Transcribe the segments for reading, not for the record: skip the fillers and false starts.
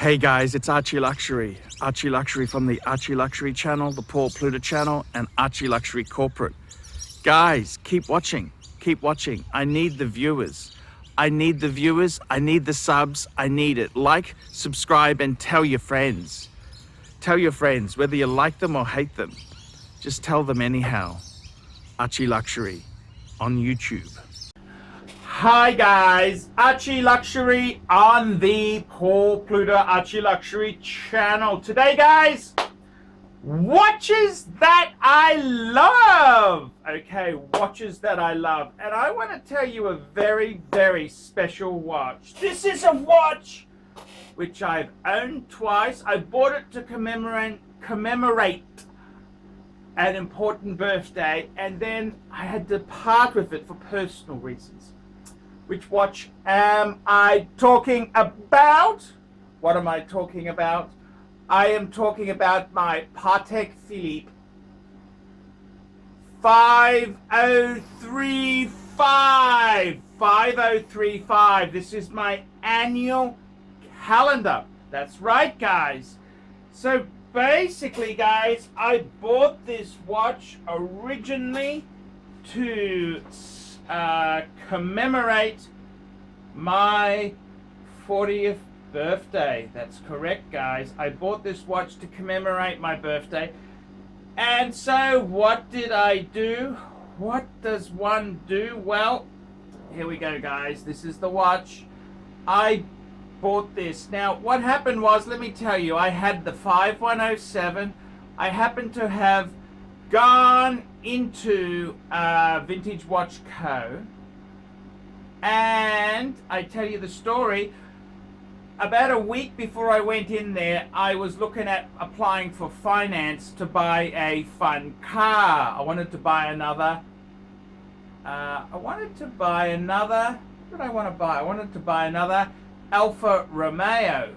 Hey guys, it's ArchieLuxury. ArchieLuxury from the ArchieLuxury channel, the Paul Pluta channel, and ArchieLuxury corporate. Guys, keep watching. Keep watching. I need the viewers. I need the viewers. I need the subs. I need it. Like, subscribe, and tell your friends. Tell your friends, whether you like them or hate them. Just tell them anyhow. ArchieLuxury on YouTube. Hi guys, ArchieLuxury on the Paul Pluta ArchieLuxury channel. Today guys, watches that I love. Okay, watches that I love. And I want to tell you a very, very special watch. This is a watch which I've owned twice. I bought it to commemorate an important birthday, and then I had to part with it for personal reasons. Which watch am I talking about? What am I talking about? I am talking about my Patek Philippe 5035. This is my annual calendar. That's right, guys. So basically, guys, I bought this watch originally to commemorate my 40th birthday. That's correct, guys. I bought this watch to commemorate my birthday. And so what did I do? What does one do? Well, here we go, guys. This is the watch. I bought this. Now, what happened was, let me tell you, I had the 5107. I happened to have gone into Vintage Watch Co. And I tell you the story. About a week before I went in there, I was looking at applying for finance to buy a fun car. I wanted to buy another. What did I want to buy? I wanted to buy another Alfa Romeo.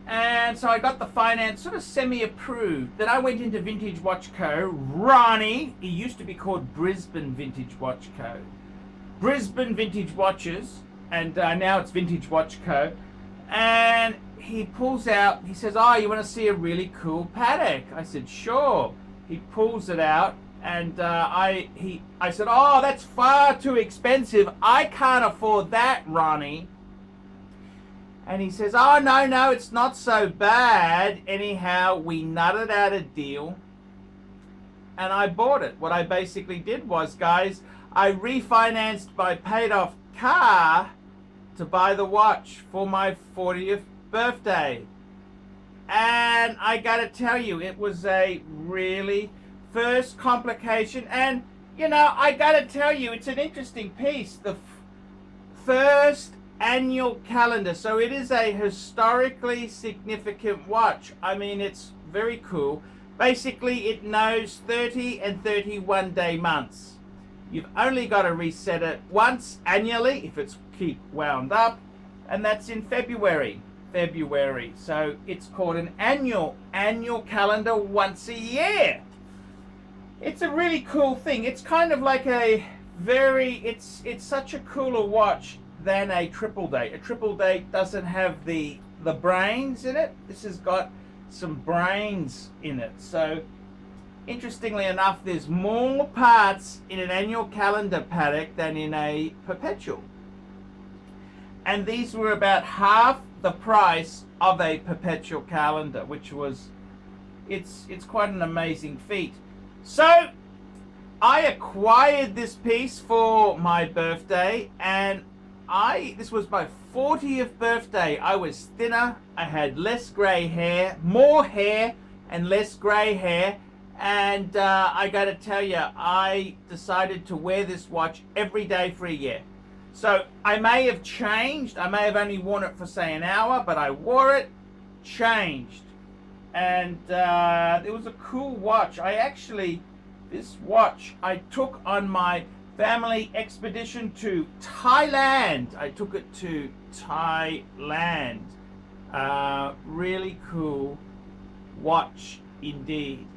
And so I got the finance sort of semi-approved. Then I went into Vintage Watch Co. Ronnie, he used to be called Brisbane Vintage Watch Co. Brisbane Vintage Watches, and now it's Vintage Watch Co. And he pulls out, he says, "Oh, you want to see a really cool Patek?" I said, "Sure." He pulls it out, and I said, "Oh, that's far too expensive. I can't afford that, Ronnie." And he says, "Oh, no, it's not so bad." Anyhow, we nutted out a deal, and I bought it. What I basically did was, guys, I refinanced my paid-off car to buy the watch for my 40th birthday. And I gotta tell you, it was a really first complication. And, you know, I gotta tell you, it's an interesting piece. The first annual calendar. So it is a historically significant watch. I mean, it's very cool. Basically, it knows 30 and 31 day months. You've only got to reset it once annually if it's keep wound up, and that's in February. So it's called an annual calendar once a year. It's a really cool thing. It's kind of like a very, it's such a cooler watch than a triple date. A triple date doesn't have the brains in it. This has got some brains in it. So interestingly enough, there's more parts in an annual calendar Patek than in a perpetual. And these were about half the price of a perpetual calendar, which was, it's quite an amazing feat. So I acquired this piece for my birthday, and this was my 40th birthday. I was thinner, I had less grey hair, more hair and less grey hair, and I gotta tell you, I decided to wear this watch every day for a year. So I may have changed, I may have only worn it for say an hour, but I wore it, changed, and it was a cool watch. This watch I took on my family expedition to Thailand. I took it to Thailand. Really cool watch indeed.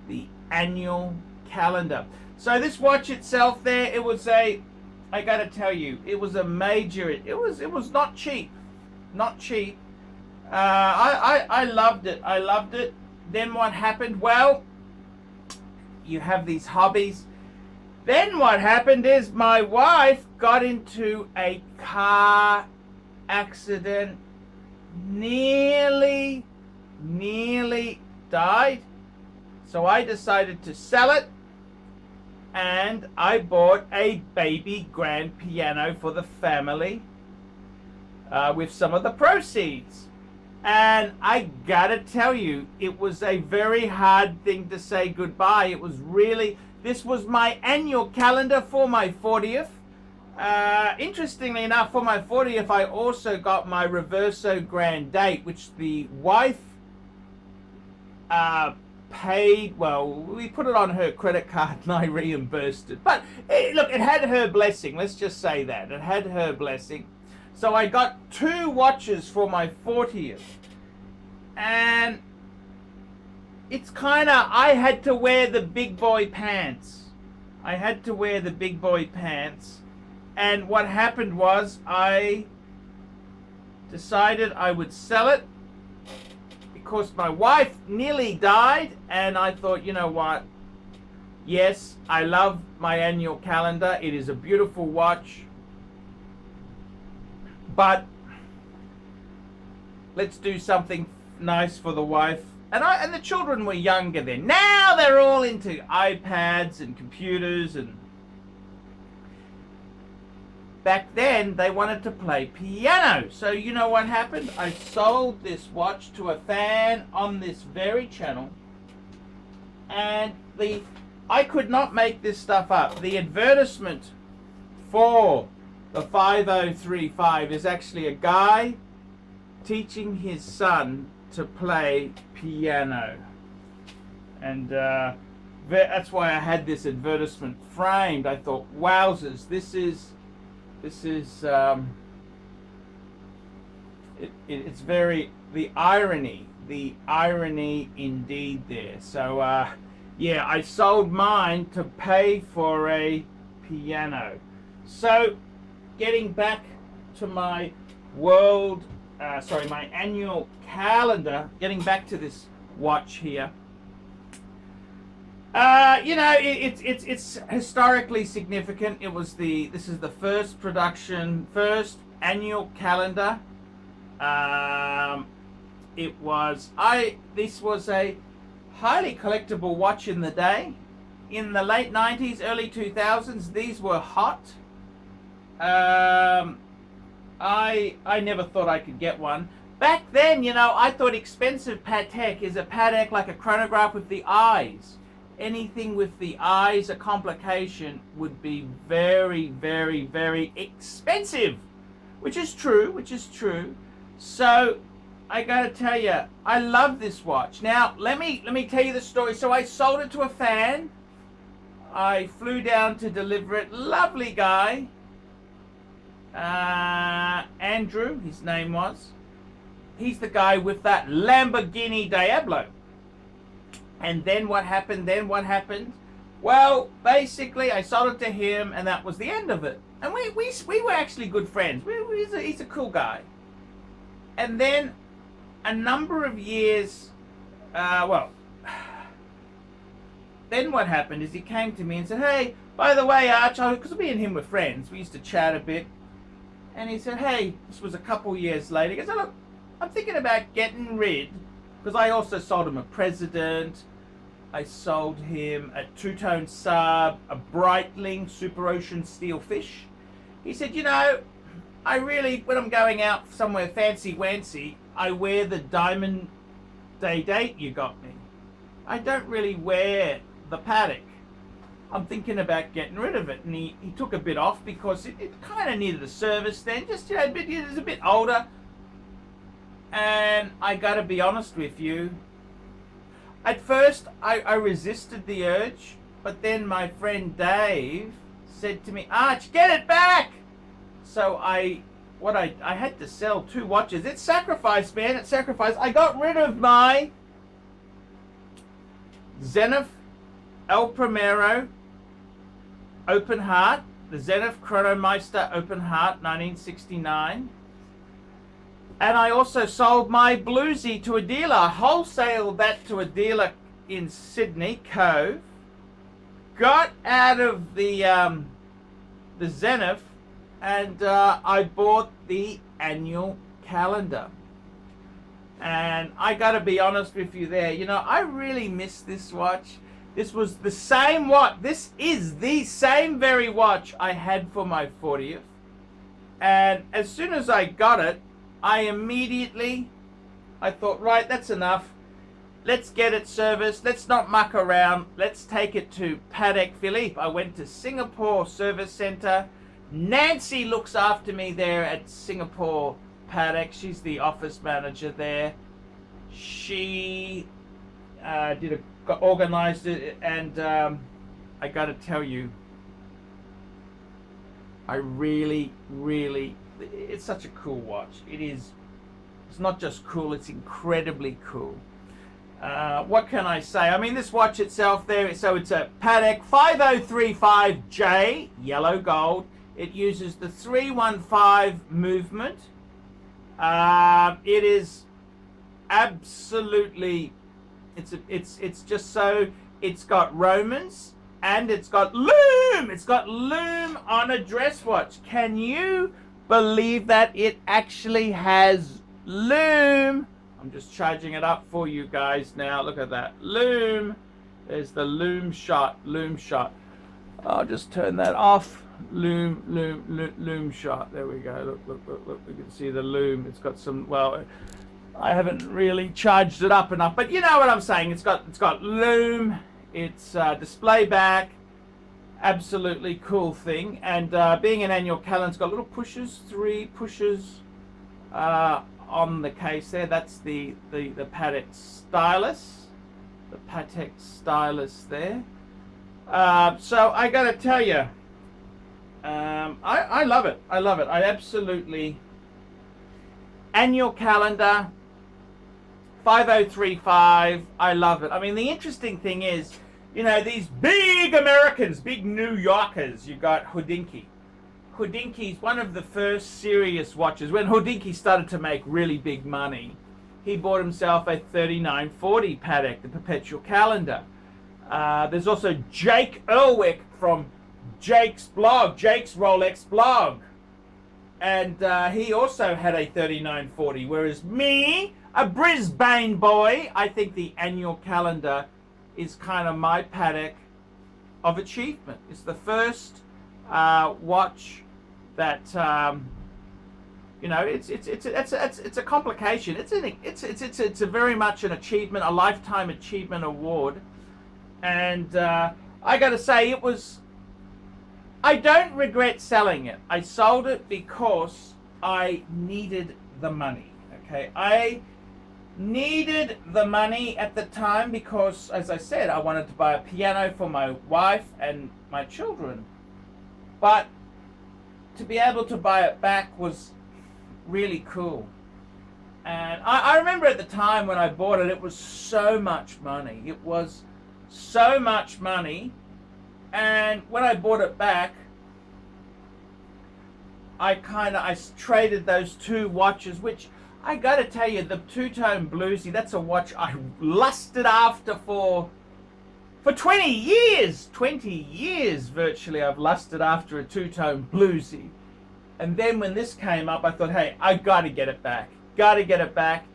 The annual calendar. So this watch itself there, it was I gotta tell you, it was a major, it was not cheap. I loved it. I loved it. Then what happened? Well, you have these hobbies. Then what happened is my wife got into a car accident, nearly died. So I decided to sell it, and I bought a baby grand piano for the family with some of the proceeds. And I gotta tell you, it was a very hard thing to say goodbye. It was really, this was my annual calendar for my 40th. Interestingly enough, for my 40th, I also got my Reverso Grand Date, which the wife paid. Well, we put it on her credit card and I reimbursed it. But look, it had her blessing. Let's just say that. It had her blessing. So I got 2 watches for my 40th. And it's kind of, I had to wear the big boy pants. I had to wear the big boy pants. And what happened was I decided I would sell it because my wife nearly died. And I thought, you know what? Yes, I love my annual calendar. It is a beautiful watch. But let's do something nice for the wife. And the children were younger then. Now they're all into iPads and computers, and back then they wanted to play piano. So you know what happened? I sold this watch to a fan on this very channel, and I could not make this stuff up. The advertisement for the 5035 is actually a guy teaching his son to play piano. And that's why I had this advertisement framed. I thought, wowzers, this is it's very, the irony indeed there. So yeah, I sold mine to pay for a piano. So getting back to my my annual calendar, getting back to this watch here. You know, it's historically significant. This is the first annual calendar. This was a highly collectible watch in the day. In the late 90s, early 2000s, these were hot. I never thought I could get one. Back then, you know, I thought expensive Patek is a Patek like a chronograph with the eyes. Anything with the eyes, a complication, would be very, very, very expensive. Which is true. So, I gotta tell you, I love this watch. Now, let me tell you the story. So I sold it to a fan. I flew down to deliver it. Lovely guy. Andrew, his name was. He's the guy with that Lamborghini Diablo. And then what happened? Well, basically, I sold it to him, and that was the end of it. And we were actually good friends. He's a cool guy. And then a number of years, then what happened is he came to me and said, hey, by the way, Archie, because me and him were friends, we used to chat a bit. And he said, hey, this was a couple years later. He goes, look, I'm thinking about getting rid, because I also sold him a President. I sold him a two-tone sub, a Breitling Super Ocean Steel Fish. He said, you know, I really, when I'm going out somewhere fancy-wancy, I wear the Diamond Day Date you got me. I don't really wear the Patek. I'm thinking about getting rid of it. And he took a bit off because it kind of needed a service then. Just, you know, it was a bit older. And I got to be honest with you. At first, I resisted the urge. But then my friend Dave said to me, Arch, get it back! So I had to sell 2 watches. It's sacrifice, man. It's sacrifice. I got rid of my Zenith El Primero Open Heart, the Zenith Chronomeister Open Heart 1969. And I also sold my bluesy to a dealer, wholesaled that to a dealer in Sydney Cove, got out of the Zenith, and I bought the annual calendar. And I gotta be honest with you there, you know, I really miss this watch. This was the same watch, this is the same very watch I had for my 40th. And as soon as I got it, I thought, right, that's enough. Let's get it serviced. Let's not muck around. Let's take it to Patek Philippe. I went to Singapore Service Center. Nancy looks after me there at Singapore Patek. She's the office manager there. She organized it, and I got to tell you, I really, it's such a cool watch. It is. It's not just cool, it's incredibly cool. What can I say? I mean, this watch itself there, so it's a Patek 5035J, yellow gold. It uses the 315 movement. It is absolutely, it's just so, it's got Romans, and it's got loom. It's got loom on a dress watch. Can you believe that it actually has loom? I'm just charging it up for you guys now. Look at that. Loom. There's the loom shot. Loom shot. I'll just turn that off. Loom shot. There we go. Look. You can see the loom. It's got some, well, I haven't really charged it up enough, but you know what I'm saying. It's got loom. It's display back. Absolutely cool thing. And being an annual calendar, it's got little pushes, 3 pushes on the case there. That's the Patek stylus. The Patek stylus there. So I gotta tell you, I love it. I love it. I absolutely, annual calendar 5035. I love it. I mean, the interesting thing is, you know, these big Americans, big New Yorkers, you got Hodinkee. Hodinkee's one of the first serious watches. When Hodinkee started to make really big money, he bought himself a 3940 Patek, the perpetual calendar. There's also Jake Erwick from Jake's blog, Jake's Rolex blog. And he also had a 3940, whereas me, a Brisbane boy, I think the annual calendar is kind of my Patek of achievement. It's the first watch that you know, it's a complication. It's a very much an achievement, a lifetime achievement award. And I got to say, it was. I don't regret selling it. I sold it because I needed the money. Okay, I needed the money at the time because, as I said, I wanted to buy a piano for my wife and my children. But to be able to buy it back was really cool. And I remember at the time when I bought it, it was so much money. It was so much money. And when I bought it back, I traded those 2 watches, which I gotta tell you, the two-tone bluesy, that's a watch I lusted after for 20 years. 20 years virtually I've lusted after a two-tone bluesy. And then when this came up, I thought, hey, I gotta get it back. Gotta get it back.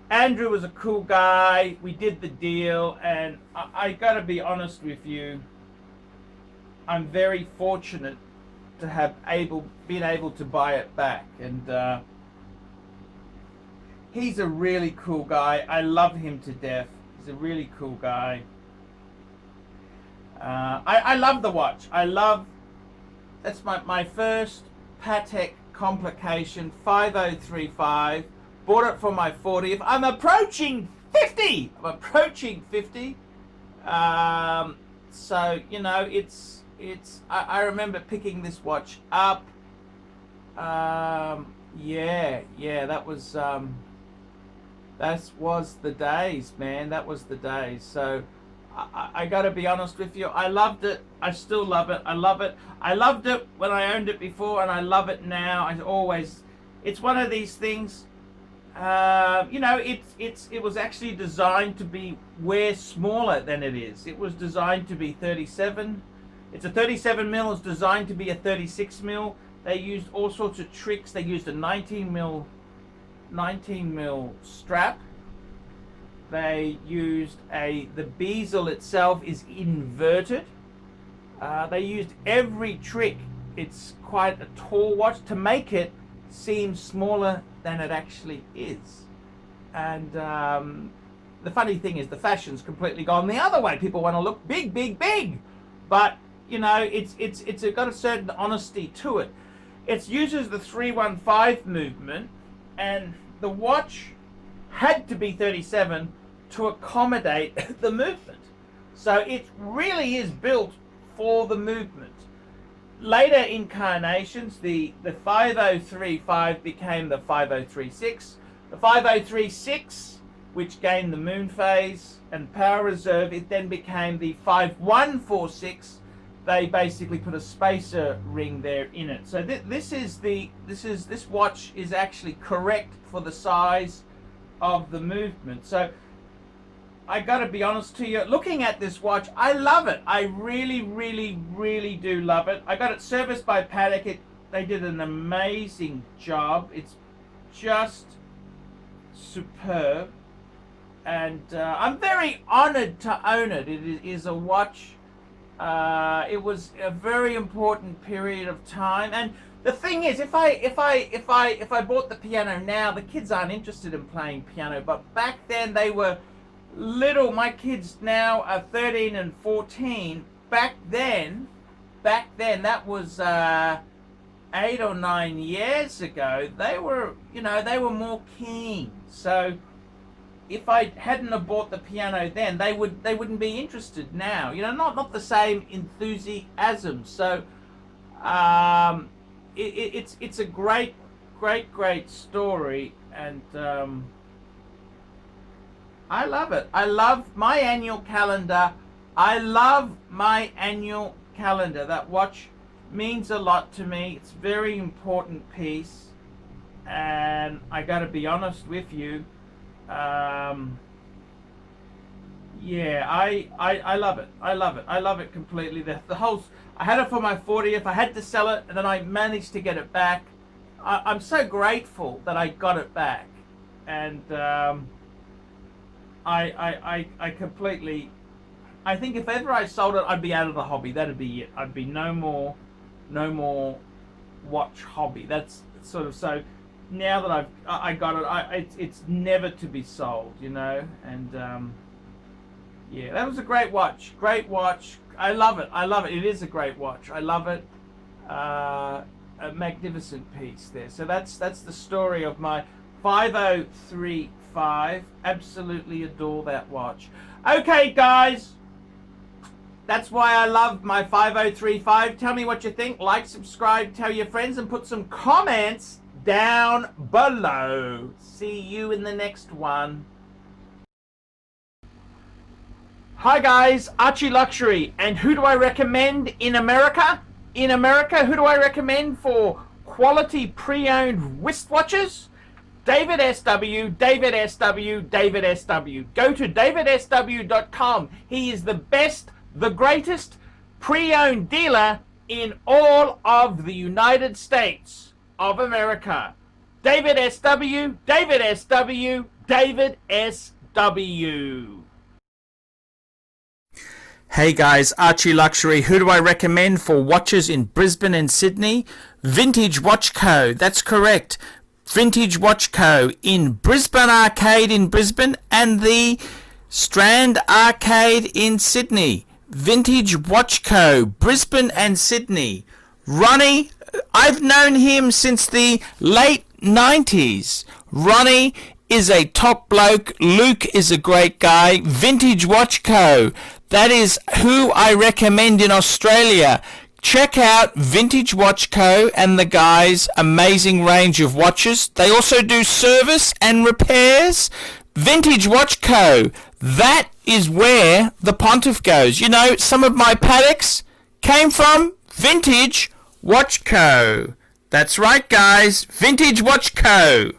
Andrew was a cool guy. We did the deal, and I gotta be honest with you, I'm very fortunate to have been able to buy it back. And he's a really cool guy. I love him to death. He's a really cool guy. I love the watch. That's my first Patek complication, 5035. Bought it for my 40th. I'm approaching 50. So, you know, I remember picking this watch up. Yeah, that was the days, man. That was the days. So I gotta be honest with you, I loved it. I still love it. I love it. I loved it when I owned it before, and I love it now. It's one of these things, You know, it was actually designed to be way smaller than it is. It was designed to be 37. It's a 37 mil. It's designed to be a 36 mil. They used all sorts of tricks. They used a 19 mil strap. They used the bezel itself is inverted. They used every trick. It's quite a tall watch to make it seem smaller than it actually is. And the funny thing is the fashion's completely gone the other way. People want to look big, big, big. But, you know, it's got a certain honesty to it. It uses the 315 movement, and the watch had to be 37 to accommodate the movement. So it really is built for the movement. Later incarnations, the 5035 became the 5036. The 5036, which gained the moon phase and power reserve, it then became the 5146. They basically put a spacer ring there in it. So this watch is actually correct for the size of the movement. So I gotta be honest to you, looking at this watch, I love it. I really, really, really do love it. I got it serviced by Patek. They did an amazing job. It's just superb. And I'm very honored to own it. It is a watch. It was a very important period of time. And the thing is, if I bought the piano now, the kids aren't interested in playing piano. But back then they were little. My kids now are 13 and 14. Back then, that was 8 or 9 years ago. They were, you know, they were more keen. So if I hadn't have bought the piano then, they wouldn't be interested now. You know, not the same enthusiasm. So it's a great story, and I love it. I love my annual calendar. That watch means a lot to me. It's a very important piece, and I got to be honest with you. Yeah, I love it. I love it completely. The whole, I had it for my 40th. I had to sell it, and then I managed to get it back. I'm so grateful that I got it back, and I completely, I think if ever I sold it, I'd be out of the hobby. That'd be it. I'd be no more watch hobby. That's sort of, so now that I got it, it's never to be sold, you know. And yeah, that was a great watch. I love it. It is a great watch. I love it. A magnificent piece there. So that's the story of my 5035. Absolutely adore that watch. Okay, guys, that's why I love my 5035. Tell me what you think. Like, subscribe, tell your friends, and put some comments down below. See you in the next one. Hi guys, ArchieLuxury, and who do I recommend in America? In America, who do I recommend for quality pre-owned wristwatches? David SW. Go to davidsw.com. He is the best, the greatest pre-owned dealer in all of the United States of America. David SW. Hey guys, ArchieLuxury. Who do I recommend for watches in Brisbane and Sydney? Vintage Watch Co. That's correct. Vintage Watch Co. in Brisbane Arcade in Brisbane and the Strand Arcade in Sydney. Vintage Watch Co. Brisbane and Sydney. Ronnie, I've known him since the late 90s. Ronnie is a top bloke. Luke is a great guy. Vintage Watch Co. That is who I recommend in Australia. Check out Vintage Watch Co. and the guys' amazing range of watches. They also do service and repairs. Vintage Watch Co. That is where the Pontiff goes. You know, some of my Pateks came from Vintage Watch Co. That's right, guys. Vintage Watch Co.